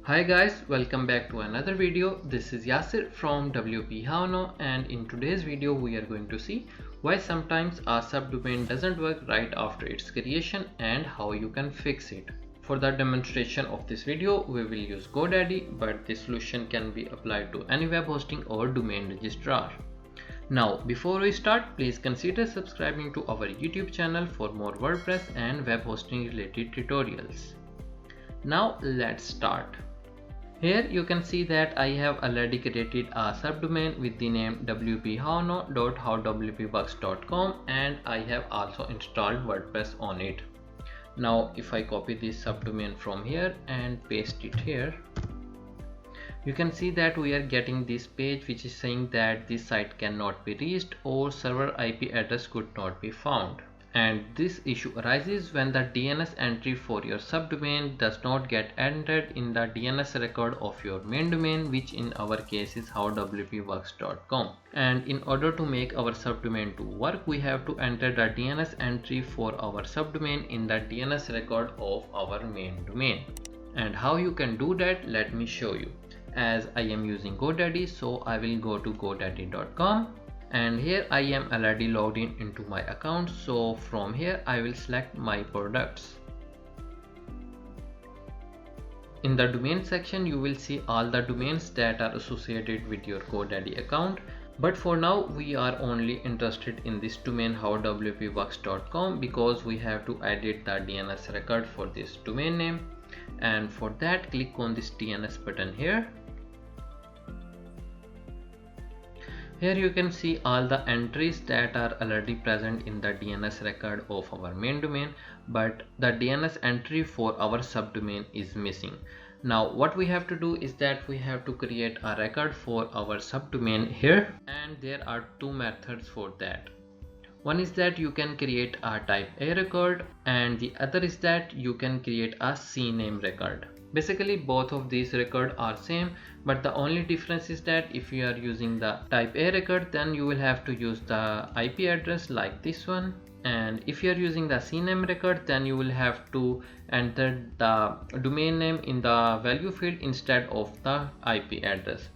Hi guys, welcome back to another video. This is Yasir from WP How and in today's video we are going to see why sometimes a subdomain doesn't work right after its creation and how you can fix it. For the demonstration of this video we will use GoDaddy, but this solution can be applied to any web hosting or domain registrar. Now before we start, please consider subscribing to our YouTube channel for more WordPress and web hosting related tutorials. Now let's start. Here you can see that I have already created a subdomain with the name wphowno.howwpworks.com and I have also installed WordPress on it. Now if I copy this subdomain from here and paste it here, you can see that we are getting this page which is saying that this site cannot be reached or server IP address could not be found. And this issue arises when the DNS entry for your subdomain does not get entered in the DNS record of your main domain, which in our case is howwpworks.com. And in order to make our subdomain to work, we have to enter the DNS entry for our subdomain in the DNS record of our main domain. And how you can do that, let me show you. As I am using GoDaddy, so I will go to godaddy.com. And here I am already logged into my account, so from here I will select my products. In the domain section you will see all the domains that are associated with your GoDaddy account, but for now we are only interested in this domain howwpworks.com because we have to edit the DNS record for this domain name, and for that click on this DNS button here. Here you can see all the entries that are already present in the DNS record of our main domain, but the DNS entry for our subdomain is missing. Now what we have to do is that we have to create a record for our subdomain here, and there are two methods for that. One is that you can create a type A record, and the other is that you can create a CNAME record. Basically both of these records are same, but the only difference is that if you are using the type A record, then you will have to use the IP address like this one, and if you are using the CNAME record, then you will have to enter the domain name in the value field instead of the IP address.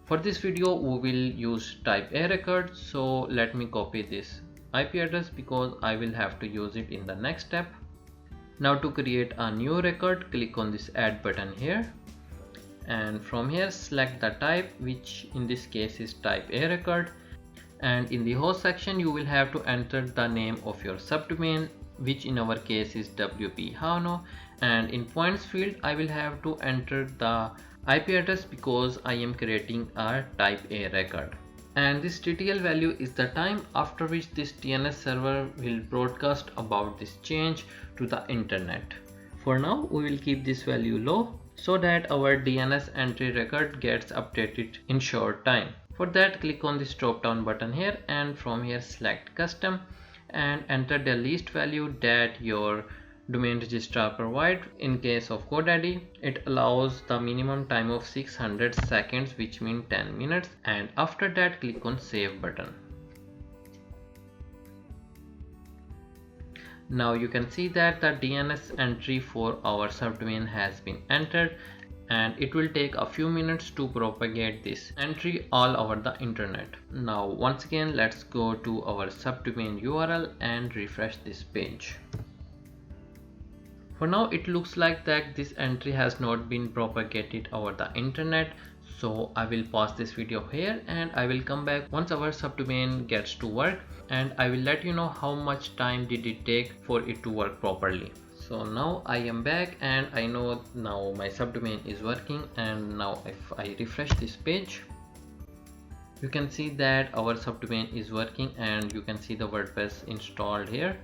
For this video we will use type A record, so let me copy this IP address because I will have to use it in the next step. Now to create a new record, click on this add button here, and from here select the type, which in this case is type A record, and in the host section you will have to enter the name of your subdomain, which in our case is WP How, and in points field I will have to enter the IP address because I am creating a type A record. And this TTL value is the time after which this DNS server will broadcast about this change to the internet. For now we will keep this value low so that our DNS entry record gets updated in short time. For that click on this drop down button here, and from here select custom and enter the least value that your domain registrar provide. In case of GoDaddy, it allows the minimum time of 600 seconds, which means 10 minutes, and after that click on save button. Now you can see that the DNS entry for our subdomain has been entered, and it will take a few minutes to propagate this entry all over the internet. Now once again let's go to our subdomain URL and refresh this page. For now it looks like that this entry has not been propagated over the internet, so I will pause this video here and I will come back once our subdomain gets to work, and I will let you know how much time did it take for it to work properly. So now I am back and I know now my subdomain is working, and now if I refresh this page you can see that our subdomain is working and you can see the WordPress installed here,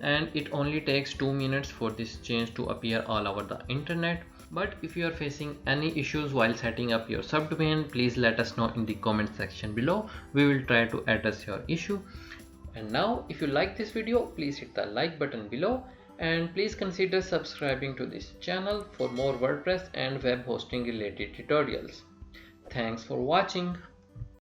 and it only takes 2 minutes for this change to appear all over the internet. But if you are facing any issues while setting up your subdomain, please let us know in the comment section below. We will try to address your issue. And now if you like this video, please hit the like button below, and please consider subscribing to this channel for more WordPress and web hosting related tutorials. Thanks for watching.